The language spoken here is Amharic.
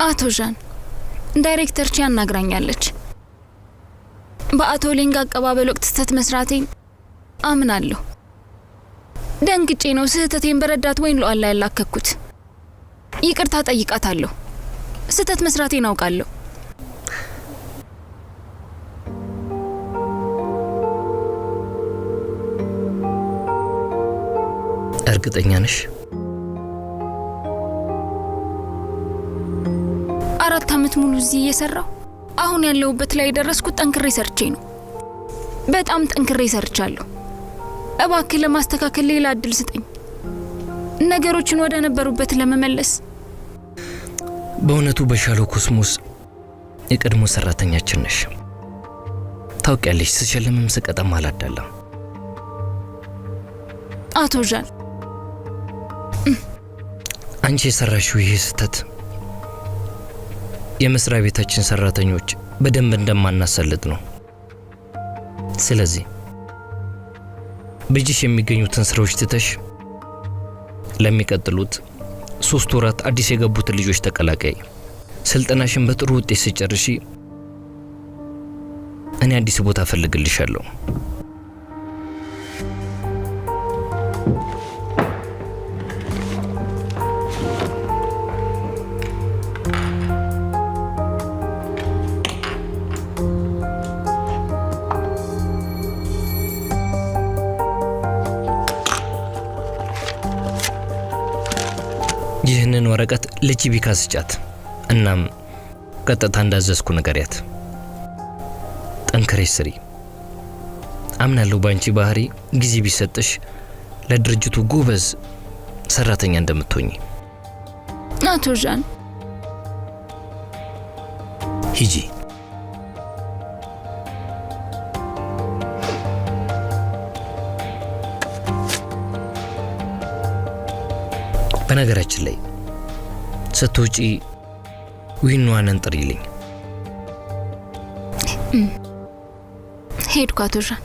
አቶ ዣን ዳይሬክተር ቺ ያናግራኛለች። በአቶ ሊንግ አቀባበል ወቅት ስህተት መስራቴን አምናለሁ። ደንግጬ ነው ስህተቴን በረዳት ወይን ሉዓላ ያላከኩት። ይቅርታ ጠይቃታለሁ። ስህተት መስራቴን አውቃለሁ። እርግጠኛ ነሽ? 4 ዓመት ሙሉ እዚህ እየሰራሁ አሁን ያለሁበት ላይ የደረስኩት ጠንክሬ ሰርቼ ነው። በጣም ጠንክሬ ሰርቻለሁ። እባክህ ለማስተካከል ሌላ እድል ስጠኝ፣ ነገሮችን ወደ ነበሩበት ለመመለስ። በእውነቱ በሻለው ኮስሞስ የቀድሞ ሰራተኛችን ነሽ። ታውቂያለሽ፣ ስሸልምም ስቀጣም አላዳለም። አቶ ዣን አንቺ የሰራሽው ይህ ስህተት የመስሪያ ቤታችን ሰራተኞች በደንብ እንደማናሰልጥ ነው። ስለዚህ በእጅሽ የሚገኙትን ስራዎች ትተሽ ለሚቀጥሉት 3 ወራት አዲስ የገቡትን ልጆች ተቀላቀይ። ስልጠናሽን በጥሩ ውጤት ሲጨርሺ እኔ አዲስ ቦታ ፈልግልሻለሁ። ይህንን ወረቀት ለጂቢካ ስጫት። እናም ቀጥታ እንዳዘዝኩ ንገሪያት። ጠንክረሽ ስሪ። አምናለሁ ባንቺ ባህሪ ጊዜ ቢሰጥሽ ለድርጅቱ ጎበዝ ሰራተኛ እንደምትሆኚ። አቶ ዣን ሂጂ። በነገራችን ላይ ስትወጪ ዊንዋንን ጥሪልኝ። ሄድኩ አቶ ዣን።